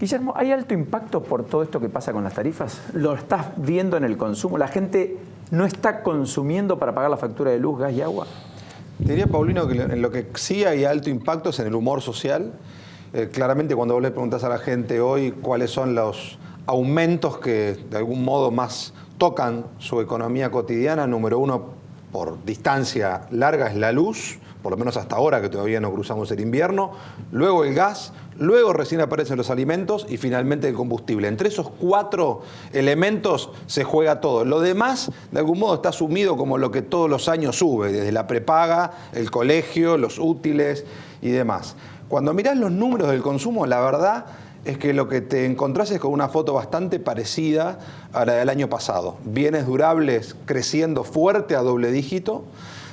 Guillermo, ¿hay alto impacto por todo esto que pasa con las tarifas? ¿Lo estás viendo en el consumo? ¿La gente no está consumiendo para pagar la factura de luz, gas y agua? Te diría, Paulino, que en lo que sí hay alto impacto es en el humor social. Claramente, cuando vos le preguntás a la gente hoy cuáles son los aumentos que de algún modo más tocan su economía cotidiana, número uno, por distancia larga, es la luz, por lo menos hasta ahora que todavía no cruzamos el invierno, luego el gas, luego recién aparecen los alimentos y finalmente el combustible. Entre esos 4 elementos se juega todo. Lo demás, de algún modo, está asumido como lo que todos los años sube, desde la prepaga, el colegio, los útiles y demás. Cuando mirás los números del consumo, la verdad es que lo que te encontrás es con una foto bastante parecida a la del año pasado. Bienes durables creciendo fuerte a doble dígito.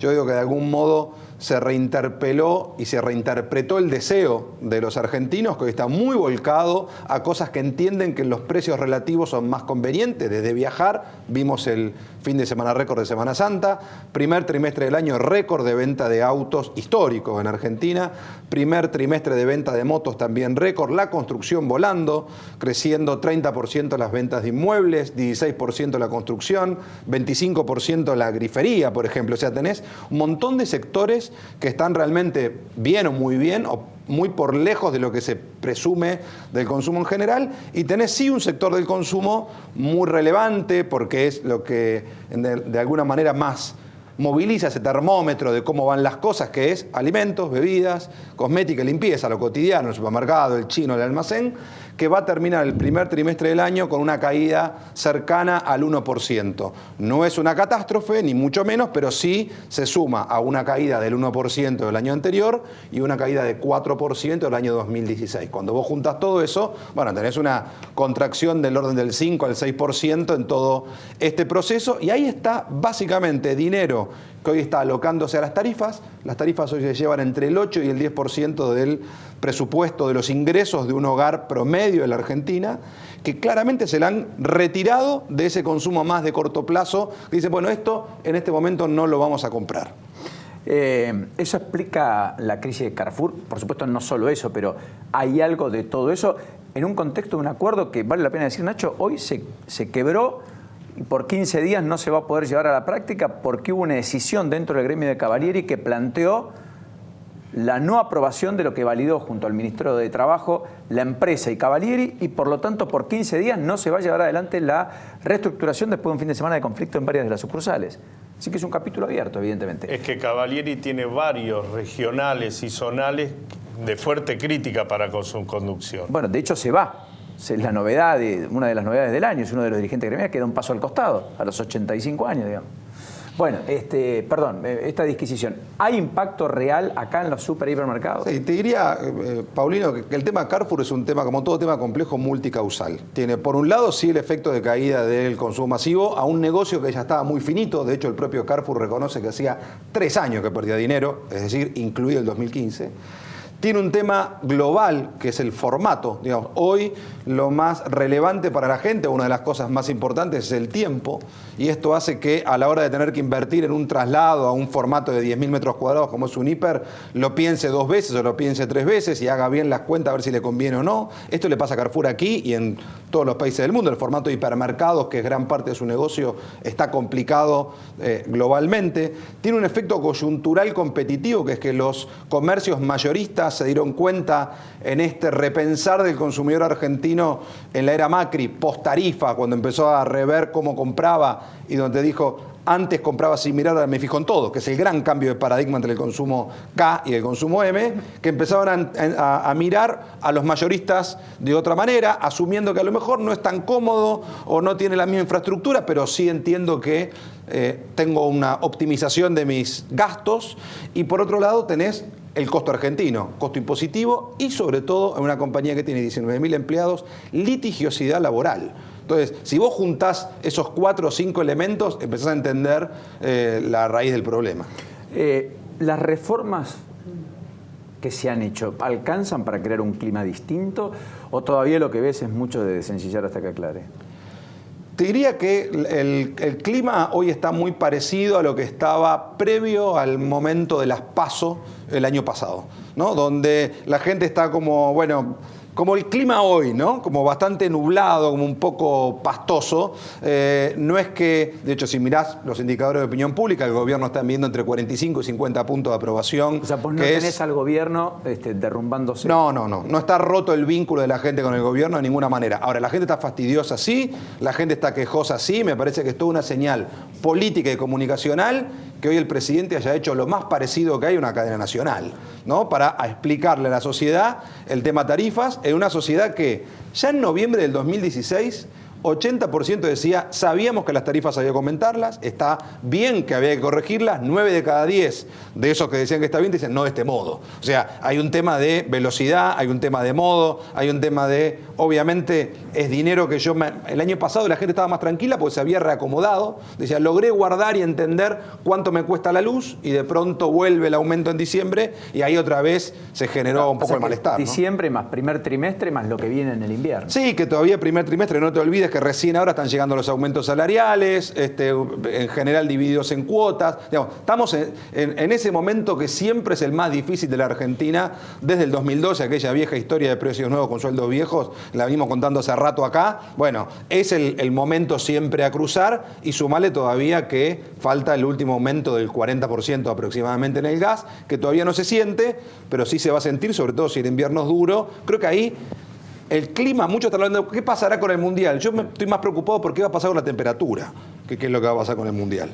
Yo digo que de algún modo se reinterpeló y se reinterpretó el deseo de los argentinos, que hoy está muy volcado a cosas que entienden que los precios relativos son más convenientes. Desde viajar, vimos el fin de semana récord de Semana Santa, primer trimestre del año récord de venta de autos históricos en Argentina, primer trimestre de venta de motos también récord, la construcción volando, creciendo 30% las ventas de inmuebles, 16% la construcción, 25% la grifería, por ejemplo. O sea, tenés un montón de sectores que están realmente bien o muy bien, o muy por lejos de lo que se presume del consumo en general, y tenés sí un sector del consumo muy relevante, porque es lo que de alguna manera más moviliza ese termómetro de cómo van las cosas, que es alimentos, bebidas, cosmética y limpieza, lo cotidiano, el supermercado, el chino, el almacén, que va a terminar el primer trimestre del año con una caída cercana al 1%. No es una catástrofe, ni mucho menos, pero sí se suma a una caída del 1% del año anterior y una caída de 4% del año 2016. Cuando vos juntas todo eso, bueno, tenés una contracción del orden del 5 al 6% en todo este proceso, y ahí está básicamente dinero que hoy está alocándose a las tarifas. Las tarifas hoy se llevan entre el 8 y el 10% del presupuesto de los ingresos de un hogar promedio de la Argentina, que claramente se le han retirado de ese consumo más de corto plazo, que dice, bueno, esto en este momento no lo vamos a comprar. Eso explica la crisis de Carrefour. Por supuesto, no solo eso, pero hay algo de todo eso en un contexto de un acuerdo que vale la pena decir, Nacho, hoy se quebró y por 15 días no se va a poder llevar a la práctica porque hubo una decisión dentro del gremio de Cavalieri que planteó la no aprobación de lo que validó junto al Ministerio de Trabajo la empresa y Cavalieri, y por lo tanto por 15 días no se va a llevar adelante la reestructuración después de un fin de semana de conflicto en varias de las sucursales. Así que es un capítulo abierto, evidentemente. Es que Cavalieri tiene varios regionales y zonales de fuerte crítica para su conducción. Bueno, de hecho se va. Es la novedad, una de las novedades del año, es uno de los dirigentes gremiales que da un paso al costado, a los 85 años, digamos. Bueno, esta disquisición, ¿hay impacto real acá en los super hipermercados? Sí, te diría, Paulino, que el tema Carrefour es un tema, como todo tema complejo, multicausal. Tiene, por un lado, sí el efecto de caída del consumo masivo a un negocio que ya estaba muy finito. De hecho, el propio Carrefour reconoce que hacía 3 años que perdía dinero, es decir, incluido el 2015. Tiene un tema global, que es el formato. Digamos, hoy lo más relevante para la gente, una de las cosas más importantes, es el tiempo. Y esto hace que a la hora de tener que invertir en un traslado a un formato de 10.000 metros cuadrados como es un hiper, lo piense 2 veces o lo piense 3 veces y haga bien las cuentas a ver si le conviene o no. Esto le pasa a Carrefour aquí y en todos los países del mundo. El formato de hipermercados, que es gran parte de su negocio, está complicado globalmente. Tiene un efecto coyuntural competitivo, que es que los comercios mayoristas se dieron cuenta en este repensar del consumidor argentino en la era Macri, post tarifa, cuando empezó a rever cómo compraba y donde dijo, antes compraba sin mirar, ahora me fijo en todo, que es el gran cambio de paradigma entre el consumo K y el consumo M, que empezaban a mirar a los mayoristas de otra manera, asumiendo que a lo mejor no es tan cómodo o no tiene la misma infraestructura, pero sí entiendo que tengo una optimización de mis gastos. Y por otro lado tenés el costo argentino, costo impositivo y sobre todo en una compañía que tiene 19.000 empleados, litigiosidad laboral. Entonces, si vos juntás esos 4 o 5 elementos, empezás a entender la raíz del problema. Las reformas que se han hecho, ¿alcanzan para crear un clima distinto o todavía lo que ves es mucho de desencillar hasta que aclare? Te diría que el clima hoy está muy parecido a lo que estaba previo al momento de las PASO el año pasado, ¿no? Donde la gente está como, bueno, como el clima hoy, ¿no? Como bastante nublado, como un poco pastoso, no es que, de hecho, si mirás los indicadores de opinión pública, el gobierno está viendo entre 45 y 50 puntos de aprobación. O sea, vos no tenés al gobierno derrumbándose. No está roto el vínculo de la gente con el gobierno de ninguna manera. Ahora, la gente está fastidiosa, sí, la gente está quejosa, sí, me parece que es toda una señal política y comunicacional que hoy el presidente haya hecho lo más parecido que hay a una cadena nacional, ¿no? Para explicarle a la sociedad el tema tarifas, en una sociedad que ya en noviembre del 2016 80% decía, sabíamos que las tarifas había que aumentarlas, está bien que había que corregirlas, 9 de cada 10 de esos que decían que está bien dicen no de este modo. O sea, hay un tema de velocidad, hay un tema de modo, hay un tema de, obviamente, es dinero que el año pasado la gente estaba más tranquila porque se había reacomodado, decía, logré guardar y entender cuánto me cuesta la luz y de pronto vuelve el aumento en diciembre y ahí otra vez se generó un poco el malestar, ¿no? Diciembre más primer trimestre más lo que viene en el invierno. Sí, que todavía primer trimestre, no te olvides que recién ahora están llegando los aumentos salariales, en general divididos en cuotas. Digamos, estamos en ese momento que siempre es el más difícil de la Argentina, desde el 2012, aquella vieja historia de precios nuevos con sueldos viejos, la venimos contando hace rato acá. Bueno, es el momento siempre a cruzar y sumarle todavía que falta el último aumento del 40% aproximadamente en el gas, que todavía no se siente, pero sí se va a sentir, sobre todo si el invierno es duro. Creo que ahí el clima, muchos están hablando de qué pasará con el Mundial. Yo estoy más preocupado por qué va a pasar con la temperatura, que qué es lo que va a pasar con el Mundial.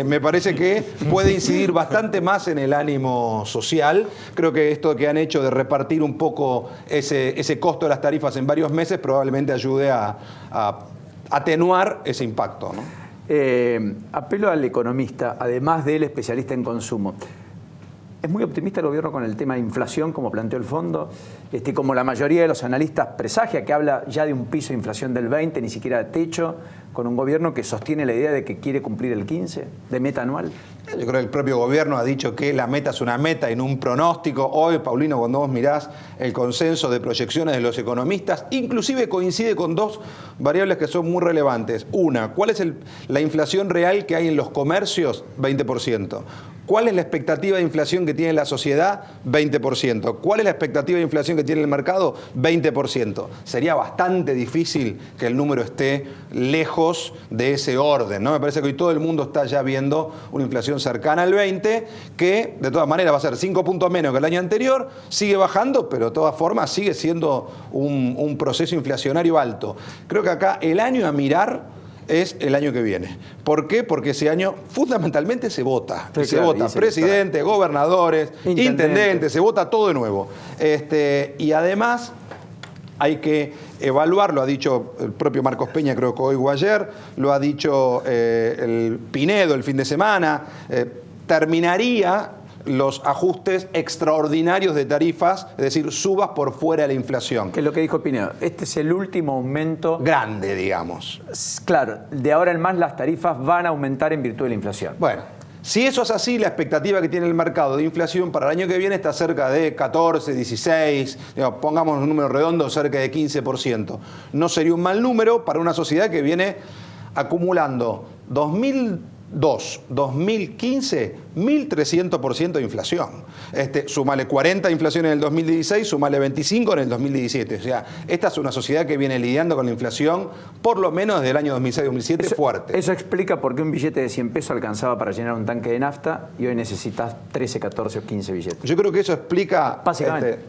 Me parece que puede incidir bastante más en el ánimo social. Creo que esto que han hecho de repartir un poco ese costo de las tarifas en varios meses probablemente ayude a atenuar ese impacto, ¿no? Apelo al economista, además del especialista en consumo. ¿Es muy optimista el gobierno con el tema de inflación, como planteó el fondo? Como la mayoría de los analistas presagia, que habla ya de un piso de inflación del 20, ni siquiera de techo, con un gobierno que sostiene la idea de que quiere cumplir el 15, de meta anual. Yo creo que el propio gobierno ha dicho que la meta es una meta y no un pronóstico. Hoy, Paulino, cuando vos mirás el consenso de proyecciones de los economistas, inclusive coincide con dos variables que son muy relevantes. Una, ¿cuál es la inflación real que hay en los comercios? 20%. ¿Cuál es la expectativa de inflación que tiene la sociedad? 20%. ¿Cuál es la expectativa de inflación que tiene el mercado? 20%. Sería bastante difícil que el número esté lejos de ese orden, ¿no? Me parece que hoy todo el mundo está ya viendo una inflación cercana al 20%, que de todas maneras va a ser 5 puntos menos que el año anterior, sigue bajando, pero de todas formas sigue siendo un proceso inflacionario alto. Creo que acá el año a mirar es el año que viene. ¿Por qué? Porque ese año fundamentalmente se vota. Sí, se vota presidente, gobernadores, intendentes, se vota todo de nuevo. Y además hay que evaluar, lo ha dicho el propio Marcos Peña, creo que hoy o ayer, lo ha dicho el Pinedo el fin de semana, terminaría los ajustes extraordinarios de tarifas, es decir, subas por fuera de la inflación. ¿Qué es lo que dijo Pinedo? Este es el último aumento grande, digamos. Claro, de ahora en más las tarifas van a aumentar en virtud de la inflación. Bueno, si eso es así, la expectativa que tiene el mercado de inflación para el año que viene está cerca de 14, 16, digamos, pongamos un número redondo, cerca de 15%. No sería un mal número para una sociedad que viene acumulando 2015, 1.300% de inflación. Sumale 40 de inflación en el 2016, sumale 25 en el 2017. O sea, esta es una sociedad que viene lidiando con la inflación por lo menos desde el año 2006-2007 fuerte. Eso explica por qué un billete de 100 pesos alcanzaba para llenar un tanque de nafta y hoy necesitas 13, 14 o 15 billetes. Yo creo que eso explica básicamente.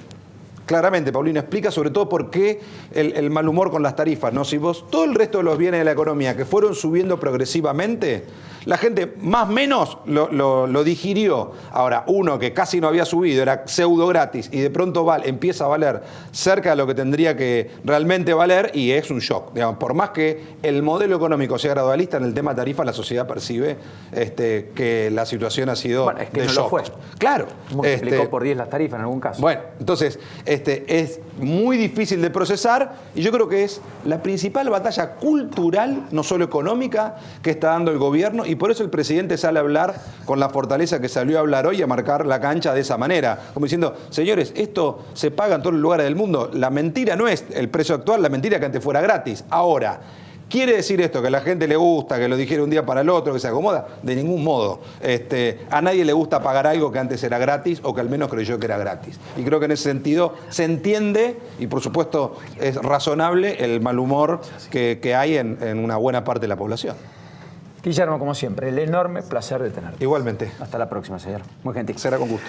Claramente, Paulino, explica sobre todo por qué el mal humor con las tarifas, ¿no? Si vos, todo el resto de los bienes de la economía que fueron subiendo progresivamente, la gente más o menos lo digirió. Ahora, uno que casi no había subido, era pseudo gratis, y de pronto empieza a valer cerca de lo que tendría que realmente valer, y es un shock. Digamos, por más que el modelo económico sea gradualista, en el tema tarifa la sociedad percibe que la situación ha sido es que de no shock. Lo fue. Claro. Multiplicó por 10 las tarifas en algún caso. Bueno, entonces es muy difícil de procesar y yo creo que es la principal batalla cultural, no solo económica, que está dando el gobierno, y por eso el presidente sale a hablar con la fortaleza que salió a hablar hoy, a marcar la cancha de esa manera, como diciendo, señores, esto se paga en todos los lugares del mundo, la mentira no es el precio actual, la mentira es que antes fuera gratis. Ahora, ¿Quiere decir esto que a la gente le gusta, que lo dijera un día para el otro, que se acomoda? De ningún modo. A nadie le gusta pagar algo que antes era gratis o que al menos creyó que era gratis. Y creo que en ese sentido se entiende y por supuesto es razonable el mal humor que hay en una buena parte de la población. Guillermo, como siempre, el enorme placer de tenerte. Igualmente. Hasta la próxima, señor. Muy gentil. Será con gusto.